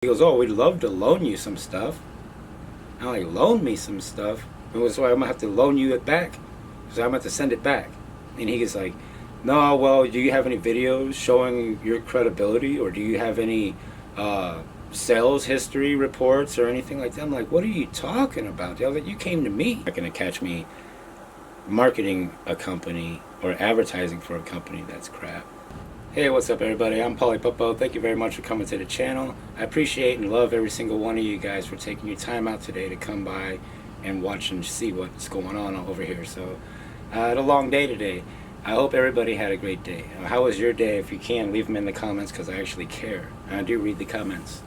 He goes, oh, we'd love to loan you some stuff. I'm like, loan me some stuff? And so I'm going to have to loan you it back. So I'm going to have to send it back. And he gets like, no, well, do you have any videos showing your credibility? Or do you have any sales history reports or anything like that? I'm like, what are you talking about? I was like, you came to me. You're not going to catch me marketing a company or advertising for a company that's crap. Hey, what's up everybody? I'm Paulie Popo. Thank you very much for coming to the channel. I appreciate and love every single one of you guys for taking your time out today to come by and watch and see what's going on over here. So, I had a long day today. I hope everybody had a great day. How was your day? If you can, leave them in the comments because I actually care. And I do read the comments.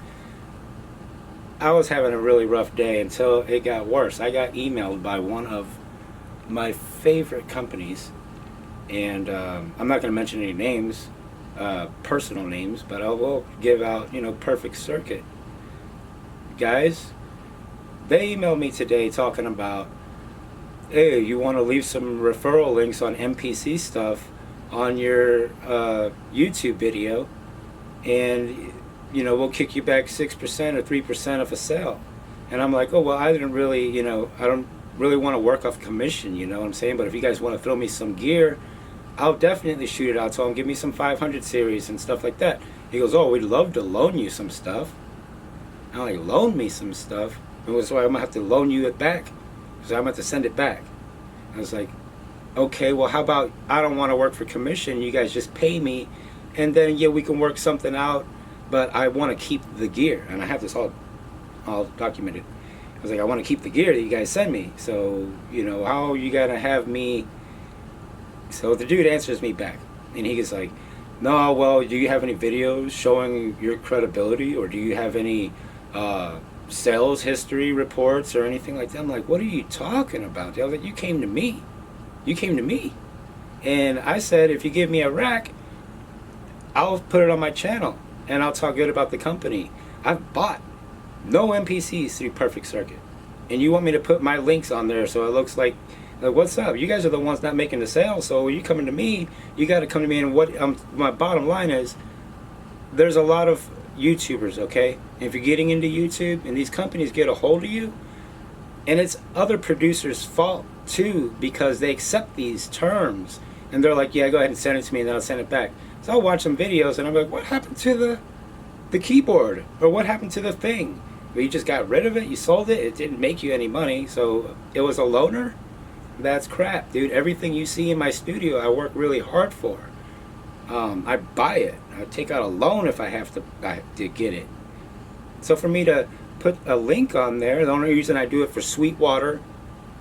I was having a really rough day until it got worse. I got emailed by one of my favorite companies, and I'm not going to mention any names, personal names, but I will give out, Perfect Circuit. Guys, they emailed me today talking about, hey, you want to leave some referral links on MPC stuff on your YouTube video, and we'll kick you back 6% or 3% of a sale. And I'm like, oh, well, I didn't really, I don't really want to work off commission, you know what I'm saying? But if you guys want to throw me some gear, I'll definitely shoot it out to him. Give me some 500 series and stuff like that. He goes, oh, we'd love to loan you some stuff. I'm like, loan me some stuff? And so I'm going to have to loan you it back. So I'm going to have to send it back. I was like, okay, well, how about I don't want to work for commission. You guys just pay me. And then, yeah, we can work something out. But I want to keep the gear. And I have this all documented. I was like, I want to keep the gear that you guys send me. So, how are you going to have me... So the dude answers me back, and he gets like, no, well, do you have any videos showing your credibility, or do you have any sales history reports or anything like that? I'm like, what are you talking about? I was like, you came to me. You came to me. And I said, if you give me a rack, I'll put it on my channel, and I'll talk good about the company. I've bought no MPCs through Perfect Circuit, and you want me to put my links on there so it looks like, what's up? You guys are the ones not making the sale, so when you coming to me, you got to come to me. And what my bottom line is, there's a lot of YouTubers, okay? And if you're getting into YouTube and these companies get a hold of you, and it's other producers' fault too, because they accept these terms and they're like, yeah, go ahead and send it to me, and then I'll send it back. So I'll watch some videos and I'm like, what happened to the keyboard, or what happened to the thing? Well, you just got rid of it, you sold it, it didn't make you any money, so it was a loaner? That's crap, dude. Everything you see in my studio, I work really hard for. I buy it. I take out a loan if I have to get it. So for me to put a link on there, the only reason I do it for Sweetwater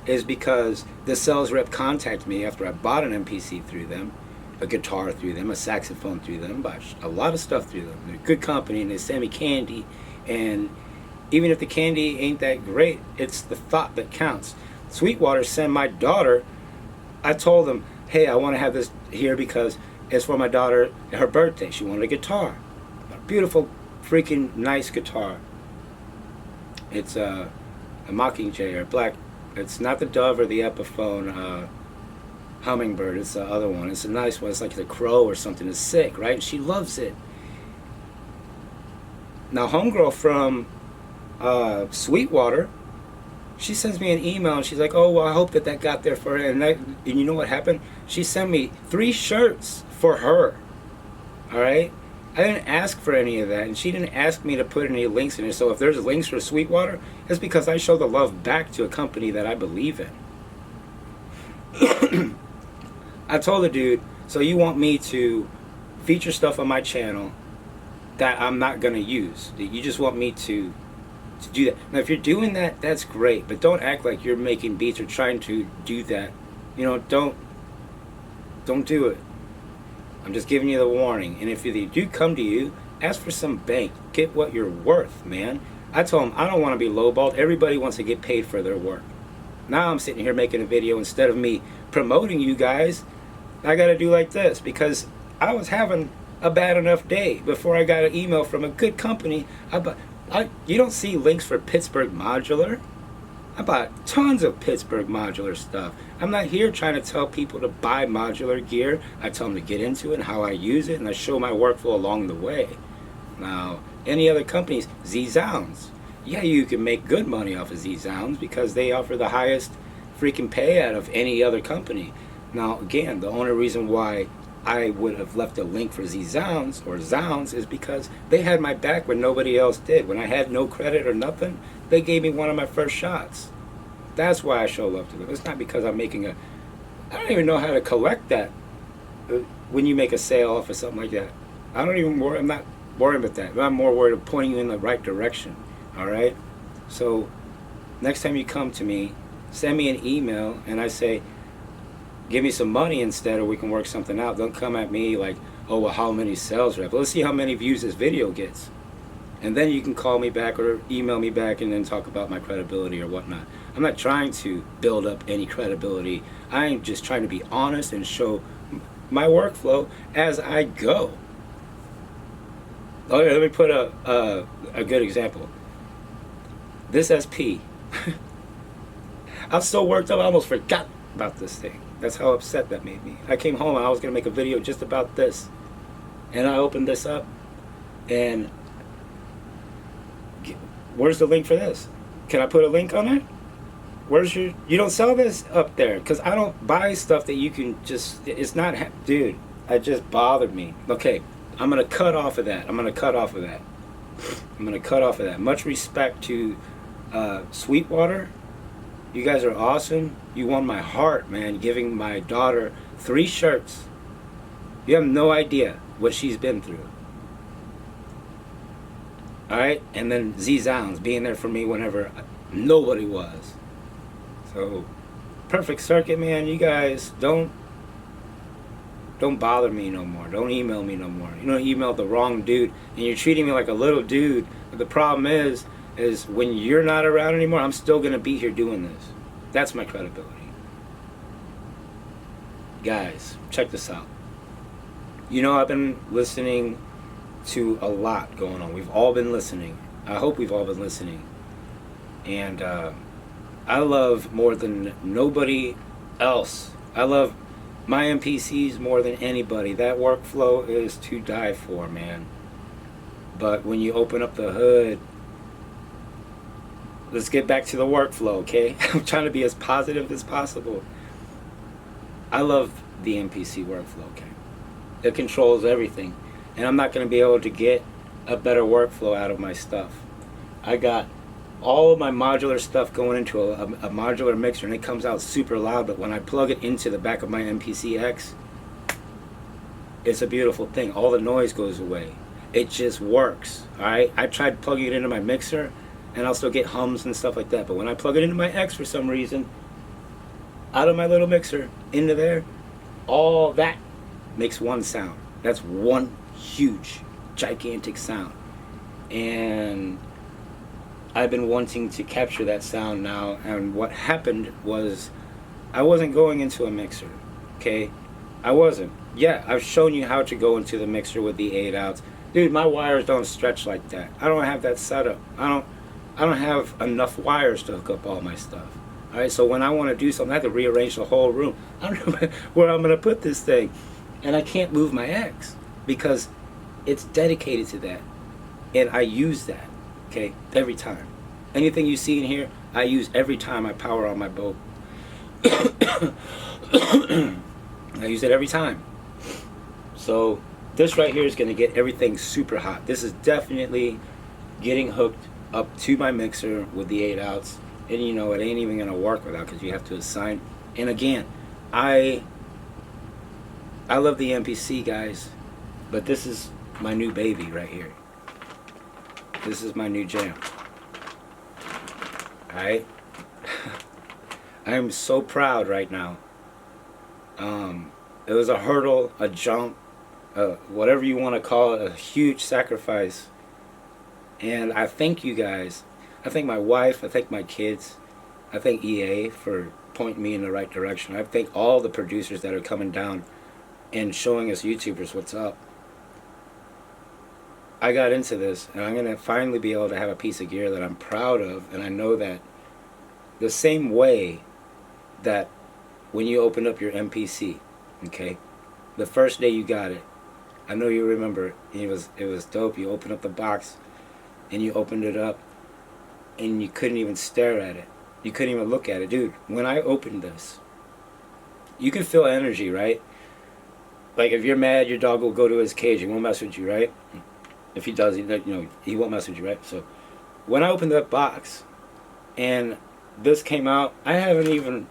is because the sales rep contacted me after I bought an MPC through them, a guitar through them, a saxophone through them, bought a lot of stuff through them. They're a good company, and they send me candy. And even if the candy ain't that great, it's the thought that counts. Sweetwater sent my daughter. I told them, hey, I want to have this here because it's for my daughter, her birthday. She wanted a guitar, a beautiful, freaking nice guitar. It's a Mockingjay or black. It's not the Dove or the Epiphone Hummingbird. It's the other one. It's a nice one. It's like the Crow or something. It's sick, right? And she loves it. Now, homegirl from Sweetwater, she sends me an email and she's like, oh, well, I hope that got there for her. And you know what happened? She sent me 3 shirts for her. All right? I didn't ask for any of that, and she didn't ask me to put any links in it. So if there's links for Sweetwater, it's because I show the love back to a company that I believe in. I told the dude, so you want me to feature stuff on my channel that I'm not going to use. You just want me to do that. Now if you're doing that, that's great, but don't act like you're making beats or trying to do that. Don't do it. I'm just giving you the warning. And if they do come to you, ask for some bank. Get what you're worth, man. I told them I don't want to be lowballed. Everybody wants to get paid for their work. Now I'm sitting here making a video, instead of me promoting you guys, I got to do like this because I was having a bad enough day before I got an email from a good company. You don't see links for Pittsburgh Modular. I bought tons of Pittsburgh Modular stuff. I'm not here trying to tell people to buy modular gear. I tell them to get into it and how I use it, and I show my workflow along the way. Now, any other companies, zzounds. Yeah, you can make good money off of zzounds because they offer the highest freaking pay out of any other company. Now, again, the only reason why I would have left a link for zzounds or zounds is because they had my back when nobody else did. When I had no credit or nothing, they gave me one of my first shots. That's why I show love to them. It's not because I'm making a... I don't even know how to collect that when you make a sale off of something like that. I don't even worry. I'm not worried about that. I'm more worried of pointing you in the right direction. All right? So next time you come to me, send me an email and I say, give me some money instead, or we can work something out. Don't come at me like, oh, well, how many sales reps? Let's see how many views this video gets. And then you can call me back or email me back and then talk about my credibility or whatnot. I'm not trying to build up any credibility. I'm just trying to be honest and show my workflow as I go. Okay, let me put a good example. This SP. I'm so worked up I almost forgot about this thing. That's how upset that made me. I came home and I was going to make a video just about this. And I opened this up and where's the link for this? Can I put a link on it? Where's your... You don't sell this up there because I don't buy stuff that you can just... It's not... Dude, it just bothered me. Okay, I'm going to cut off of that. I'm going to cut off of that. Much respect to Sweetwater. You guys are awesome. You won my heart, man, giving my daughter 3 shirts. You have no idea what she's been through. Alright? And then zzounds being there for me whenever nobody was. So, Perfect Circuit, man, you guys don't bother me no more. Don't email me no more. You don't email the wrong dude. And you're treating me like a little dude. But the problem is when you're not around anymore, I'm still going to be here doing this. That's my credibility. Guys, check this out. You know, I've been listening to a lot going on. We've all been listening. I hope we've all been listening. And I love more than nobody else. I love my MPCs more than anybody. That workflow is to die for, man. But when you open up the hood, let's get back to the workflow, okay? I'm trying to be as positive as possible. I love the MPC workflow, okay? It controls everything. And I'm not going to be able to get a better workflow out of my stuff. I got all of my modular stuff going into a modular mixer, and it comes out super loud, but when I plug it into the back of my MPC-X, it's a beautiful thing. All the noise goes away. It just works, alright? I tried plugging it into my mixer, and I'll still get hums and stuff like that, but when I plug it into my X for some reason, out of my little mixer, into there, all that makes one sound. That's one huge, gigantic sound. And I've been wanting to capture that sound now, and what happened was I wasn't going into a mixer, okay? I wasn't. Yeah, I've shown you how to go into the mixer with the 8 outs. Dude, my wires don't stretch like that. I don't have that setup. I don't have enough wires to hook up all my stuff. Alright, so when I want to do something, I have to rearrange the whole room. I don't know where I'm going to put this thing. And I can't move my X because it's dedicated to that. And I use that, okay, every time. Anything you see in here, I use every time I power on my boat. I use it every time. So this right here is going to get everything super hot. This is definitely getting hooked up to my mixer with the 8 outs. And you know, it ain't even going to work without, because you have to assign. And again, I love the MPC, guys, but this is my new baby right here. This is my new jam. Alright? I am so proud right now. It was a hurdle, a jump, whatever you want to call it, a huge sacrifice. And I thank you guys. I thank my wife, I thank my kids, I thank EA for pointing me in the right direction. I thank all the producers that are coming down and showing us YouTubers what's up. I got into this, and I'm going to finally be able to have a piece of gear that I'm proud of, and I know that the same way that when you open up your MPC, okay, the first day you got it, I know you remember it was dope. You open up the box, and you opened it up and you couldn't even stare at it. You couldn't even look at it. Dude, when I opened this, you can feel energy, right? Like if you're mad, your dog will go to his cage. He won't mess with you, right? If he does, he won't mess with you, right? So when I opened that box and this came out, I haven't even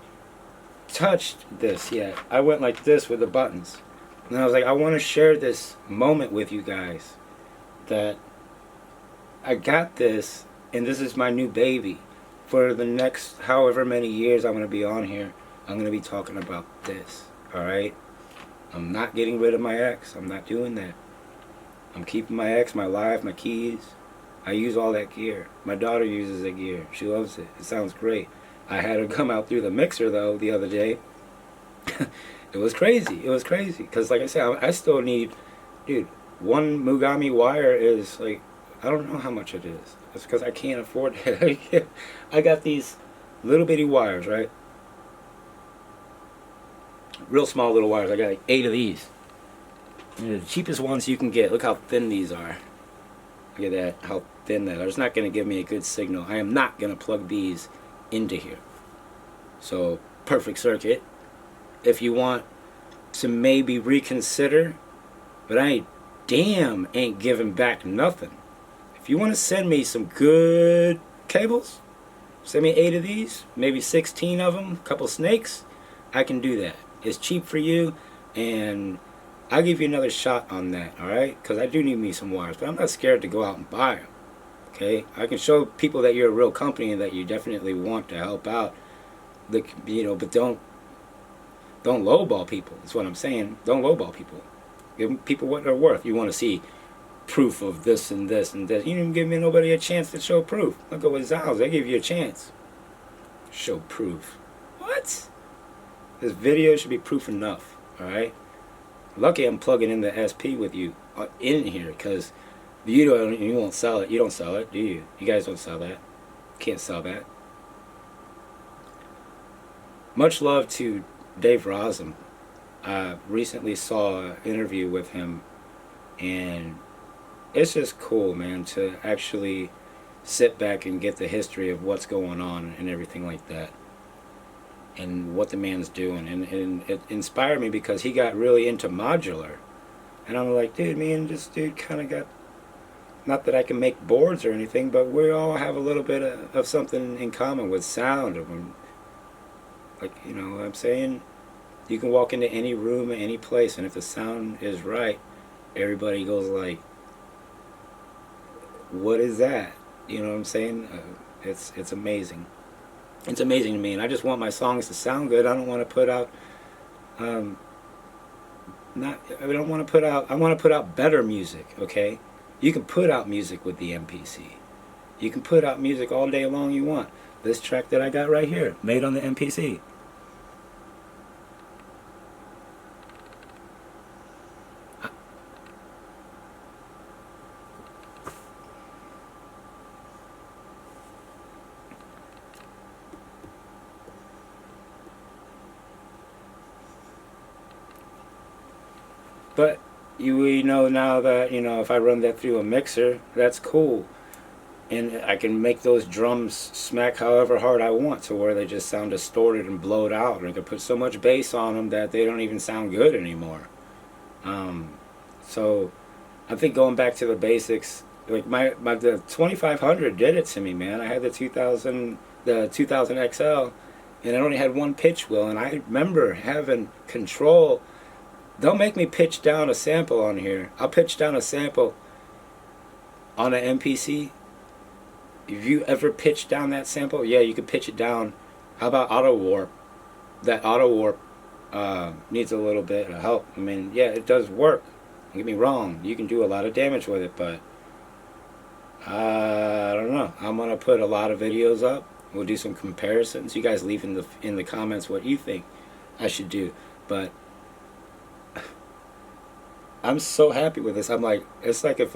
touched this yet. I went like this with the buttons. And I was like, I want to share this moment with you guys that I got this, and this is my new baby. For the next however many years I'm going to be on here, I'm going to be talking about this, alright? I'm not getting rid of my ex. I'm not doing that. I'm keeping my ex, my life, my keys. I use all that gear. My daughter uses that gear. She loves it. It sounds great. I had her come out through the mixer, though, the other day. It was crazy. It was crazy. Because, like I said, I still need... Dude, one Mugami wire is, like... I don't know how much it is. It's because I can't afford it. I got these little bitty wires, right? Real small little wires. I got like 8 of these. They're the cheapest ones you can get. Look how thin these are. Look at that, how thin they are. It's not going to give me a good signal. I am not going to plug these into here. So, Perfect Circuit. If you want to maybe reconsider, but I ain't giving back nothing. If you want to send me some good cables, send me 8 of these, maybe 16 of them, a couple snakes, I can do that. It's cheap for you, and I'll give you another shot on that, alright? Because I do need me some wires, but I'm not scared to go out and buy them, okay? I can show people that you're a real company and that you definitely want to help out, but don't lowball people. That's what I'm saying. Don't lowball people. Give people what they're worth. You want to see proof of this and this and this. You didn't give me nobody a chance to show proof. Look at what zzounds. They give you a chance. Show proof. What? This video should be proof enough. Alright? Lucky I'm plugging in the SP with you in here, because you won't sell it. You don't sell it, do you? You guys don't sell that. Can't sell that. Much love to Dave Rossum. I recently saw an interview with him, and it's just cool, man, to actually sit back and get the history of what's going on and everything like that, and what the man's doing. And it inspired me because he got really into modular, and I'm like, dude, me and this dude kind of got, not that I can make boards or anything, but we all have a little bit of something in common with sound. Like, you know what I'm saying? You can walk into any room, any place, and if the sound is right, everybody goes like, what is that? You know what I'm saying? It's amazing. It's amazing to me, and I just want my songs to sound good. I don't want to put out, I want to put out better music, okay? You can put out music with the MPC. You can put out music all day long you want. This track that I got right here, made on the MPC. But we know now that, if I run that through a mixer, that's cool. And I can make those drums smack however hard I want, to where they just sound distorted and blowed out. And I can put so much bass on them that they don't even sound good anymore. So I think going back to the basics, like the 2500 did it to me, man. I had the 2000 XL, and I only had one pitch wheel, and I remember having control. Don't make me pitch down a sample on here. I'll pitch down a sample on an MPC. If you ever pitch down that sample, yeah, you can pitch it down. How about auto warp? That auto warp needs a little bit of help. I mean, yeah, it does work. Don't get me wrong. You can do a lot of damage with it, but I don't know. I'm gonna put a lot of videos up. We'll do some comparisons. You guys leave in the comments what you think I should do. But I'm so happy with this. I'm like, it's like if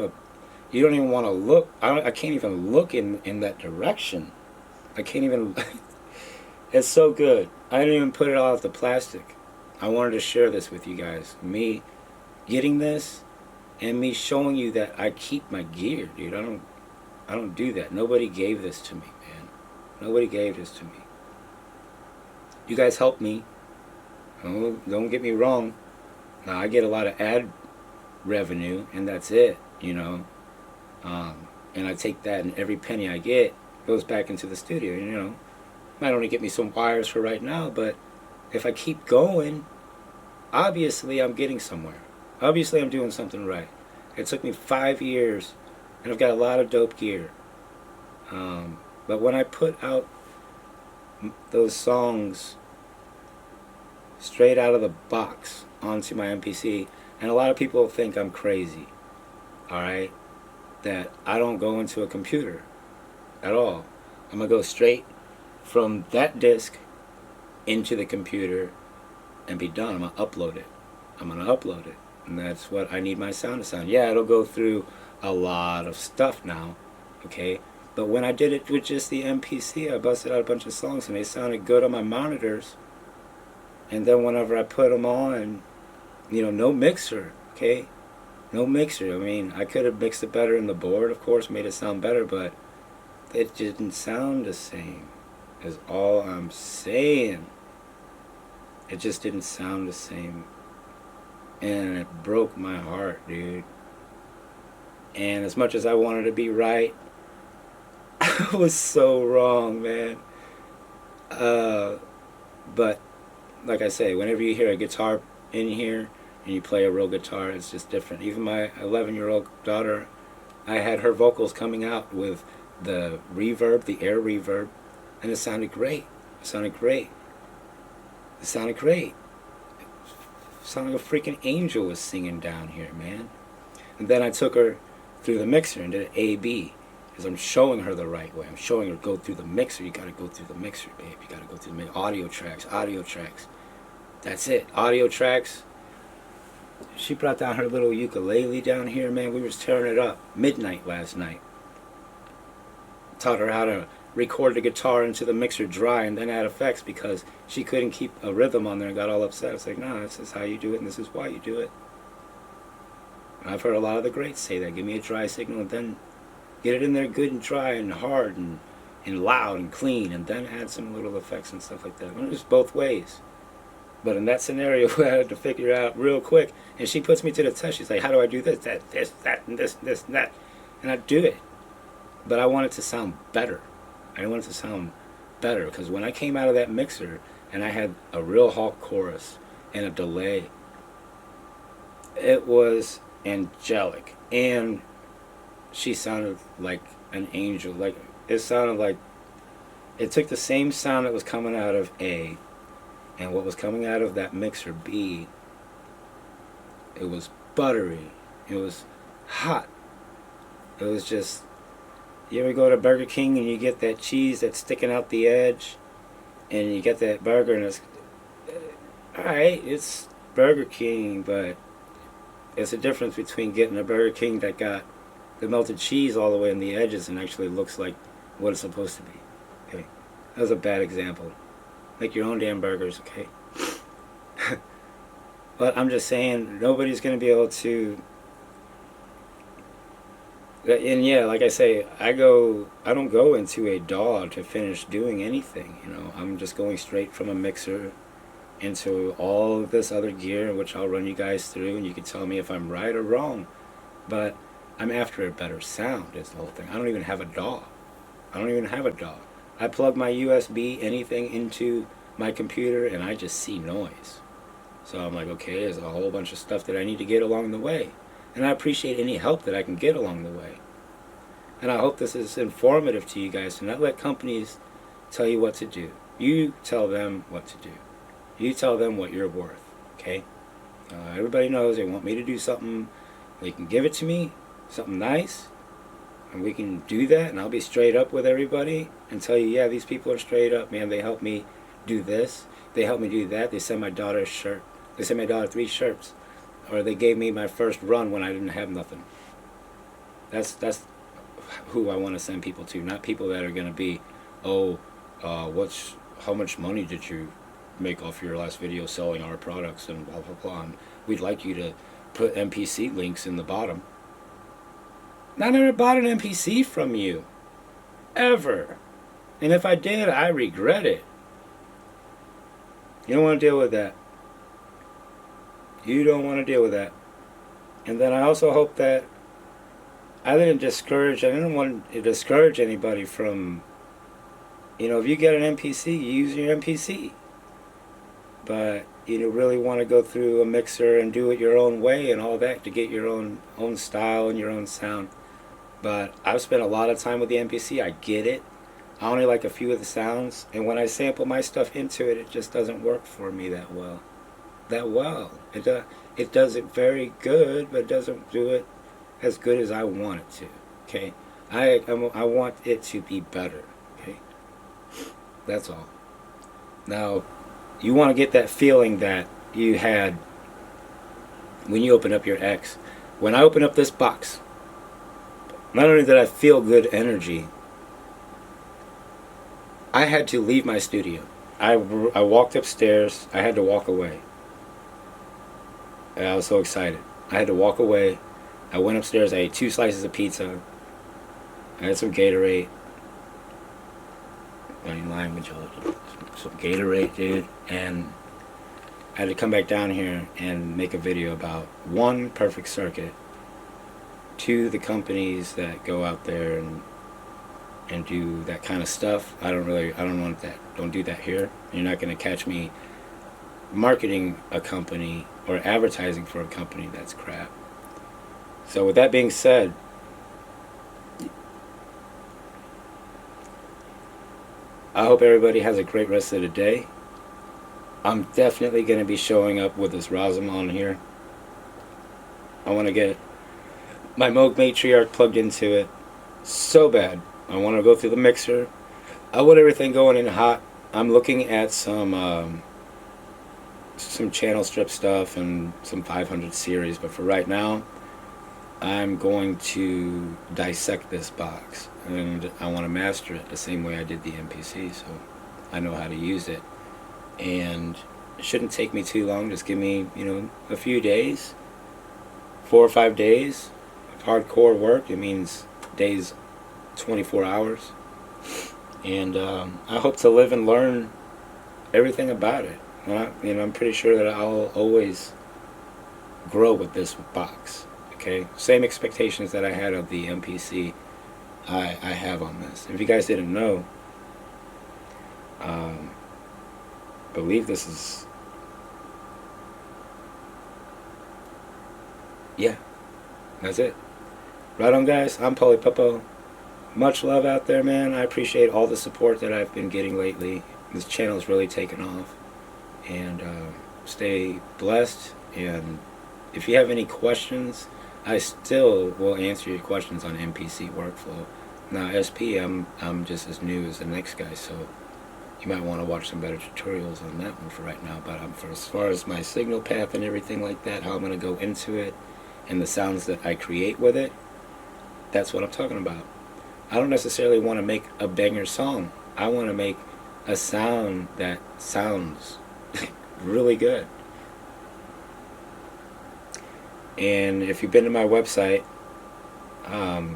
you don't even want to look. I can't even look in that direction. I can't even. It's so good. I didn't even put it all off the plastic. I wanted to share this with you guys. Me getting this, and me showing you that I keep my gear, dude. I don't do that. Nobody gave this to me, man. Nobody gave this to me. You guys help me. Don't get me wrong. Now, I get a lot of ad revenue, and that's it, you know. And I take that, and every penny I get goes back into the studio, you know. Might only get me some wires for right now, but if I keep going, obviously I'm getting somewhere. Obviously I'm doing something right. It took me 5 years, and I've got a lot of dope gear. But when I put out those songs straight out of the box onto my MPC, and a lot of people think I'm crazy, alright? That I don't go into a computer at all. I'm going to go straight from that disc into the computer and be done. I'm going to upload it. And that's what I need my sound to sound. Yeah, it'll go through a lot of stuff now, okay? But when I did it with just the MPC, I busted out a bunch of songs and they sounded good on my monitors. And then whenever I put them on, you know, no mixer, okay? No mixer. I mean, I could have mixed it better in the board, of course, made it sound better, but it didn't sound the same, is all I'm saying. It just didn't sound the same. And it broke my heart, dude. And as much as I wanted to be right, I was so wrong, man. But, like I say, whenever you hear a guitar in here, and you play a real guitar, it's just different. Even my 11-year-old daughter, I had her vocals coming out with the reverb, the air reverb, and it sounded great. It sounded great. It sounded great. It sounded like a freaking angel was singing down here, man. And then I took her through the mixer and did an A-B, because I'm showing her the right way. I'm showing her go through the mixer. You gotta go through the mixer, babe. You gotta go through the audio tracks, audio tracks. That's it, audio tracks. She brought down her little ukulele down here, man. We was tearing it up. Midnight last night. Taught her how to record the guitar into the mixer dry and then add effects because she couldn't keep a rhythm on there and got all upset. It's like, nah, this is how you do it and this is why you do it. And I've heard a lot of the greats say that. Give me a dry signal and then get it in there good and dry and hard and loud and clean and then add some little effects and stuff like that. Well, it's both ways. But in that scenario, I had to figure it out real quick. And she puts me to the test. She's like, how do I do this, that, and this, and that? And I do it. But I want it to sound better. I want it to sound better. Because when I came out of that mixer, and I had a real Hulk chorus and a delay, it was angelic. And she sounded like an angel. Like, it sounded like, it took the same sound that was coming out of A, and what was coming out of that mixer B, it was buttery. It was hot. It was just, you ever go to Burger King and you get that cheese that's sticking out the edge, and you get that burger and it's, alright, it's Burger King, but it's a difference between getting a Burger King that got the melted cheese all the way in the edges and actually looks like what it's supposed to be. Okay, that was a bad example. Make your own damn burgers, okay? But I'm just saying, nobody's going to be able to... And yeah, like I say, I don't go into a DAW to finish doing anything, you know. I'm just going straight from a mixer into all of this other gear, which I'll run you guys through, and you can tell me if I'm right or wrong. But I'm after a better sound, is the whole thing. I don't even have a DAW. I plug my USB anything into my computer and I just see noise. So I'm like, okay, there's a whole bunch of stuff that I need to get along the way. And I appreciate any help that I can get along the way. And I hope this is informative to you guys. Do not let companies tell you what to do. You tell them what to do. You tell them what you're worth, okay? Everybody knows they want me to do something. They can give it to me, something nice, and we can do that, and I'll be straight up with everybody and tell you, yeah, these people are straight up, man. They help me do this. They help me do that. They sent my daughter a shirt. They sent my daughter 3 shirts. Or they gave me my first run when I didn't have nothing. That's who I want to send people to, not people that are going to be, how much money did you make off your last video selling our products and blah, blah, blah. And we'd like you to put MPC links in the bottom. I never bought an MPC from you. Ever. And if I did, I regret it. You don't want to deal with that. You don't want to deal with that. And then I also hope that I didn't want to discourage anybody from, if you get an MPC, you use your MPC. But you really want to go through a mixer and do it your own way and all that to get your own style and your own sound. But I've spent a lot of time with the MPC. I get it. I only like a few of the sounds, and when I sample my stuff into it, it just doesn't work for me that well. It does it very good, but it doesn't do it as good as I want it to. Okay, I want it to be better. Okay, that's all. Now, you want to get that feeling that you had when you open up your X. When I open up this box, not only did I feel good energy, I had to leave my studio. I walked upstairs. I had to walk away. And I was so excited. I had to walk away. I went upstairs. I ate 2 slices of pizza. I had some Gatorade. I ain't lying with y'all. Some Gatorade, dude. And I had to come back down here and make a video about 1, Perfect Circuit. 2, the companies that go out there and do that kind of stuff. I don't want that. Don't do that here. You're not going to catch me marketing a company or advertising for a company that's crap. So with that being said, I hope everybody has a great rest of the day. I'm definitely going to be showing up with this Rosm on here. I want to get my Moog Matriarch plugged into it so bad. I want to go through the mixer. I want everything going in hot. I'm looking at some channel strip stuff and some 500 series, but for right now, I'm going to dissect this box, and I want to master it the same way I did the MPC, so I know how to use it. And it shouldn't take me too long. Just give me, a few days, 4 or 5 days of hardcore work. It means days, 24 hours. And I hope to live and learn everything about it. I'm pretty sure that I'll always grow with this box. Okay, same expectations that I had of the MPC, I have on this. If you guys didn't know, believe this is, yeah, that's it. Right on, guys. I'm Polypoppo. Much love out there, man. I appreciate all the support that I've been getting lately. This channel's really taken off. And stay blessed. And if you have any questions, I still will answer your questions on MPC workflow. Now, SP, I'm just as new as the next guy, so you might want to watch some better tutorials on that one for right now. But for as far as my signal path and everything like that, how I'm going to go into it, and the sounds that I create with it, that's what I'm talking about. I don't necessarily want to make a banger song. I want to make a sound that sounds really good. And if you've been to my website,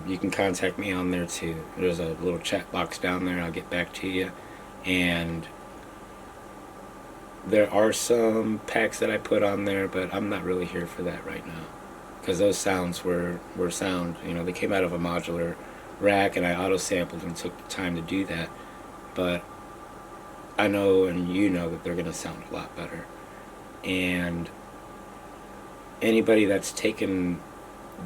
you can contact me on there too. There's a little chat box down there. I'll get back to you. And there are some packs that I put on there, but I'm not really here for that right now, because those sounds were sound. They came out of a modular rack, and I auto-sampled and took the time to do that. But I know, and that they're going to sound a lot better. And anybody that's taken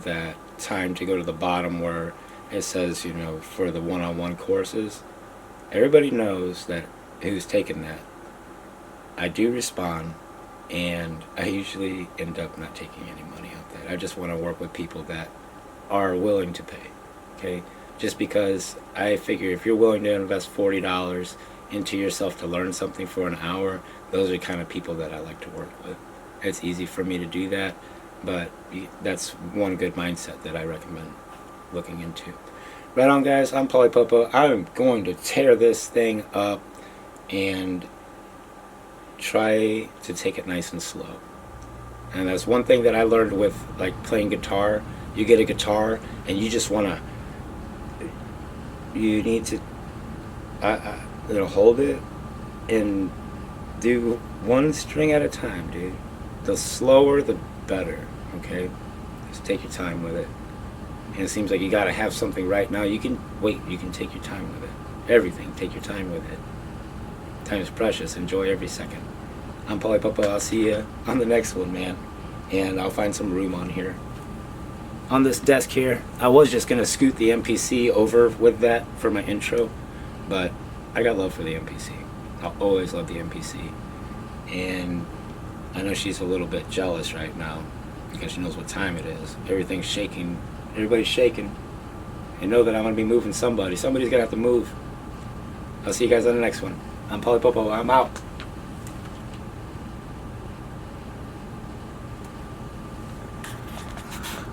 that time to go to the bottom where it says, for the one-on-one courses, everybody knows that who's taken that. I do respond, and I usually end up not taking any money out of that. I just want to work with people that are willing to pay. Okay? Just because I figure if you're willing to invest $40 into yourself to learn something for an hour, those are the kind of people that I like to work with. It's easy for me to do that, but that's one good mindset that I recommend looking into. Right on, guys. I'm Polypoppo. I'm going to tear this thing up and try to take it nice and slow. And that's one thing that I learned with playing guitar. You get a guitar and you just want to, you need to, hold it and do one string at a time, dude. The slower, the better, okay? Just take your time with it. And it seems like you gotta have something right now. You can wait, you can take your time with it. Everything, take your time with it. Time is precious, enjoy every second. I'm Polly Papa, I'll see you on the next one, man. And I'll find some room on here. On this desk here, I was just gonna scoot the MPC over with that for my intro, but I got love for the MPC. I'll always love the MPC. And I know she's a little bit jealous right now because she knows what time it is. Everything's shaking. Everybody's shaking. And know that I'm going to be moving somebody. Somebody's going to have to move. I'll see you guys on the next one. I'm Polly Popo. I'm out.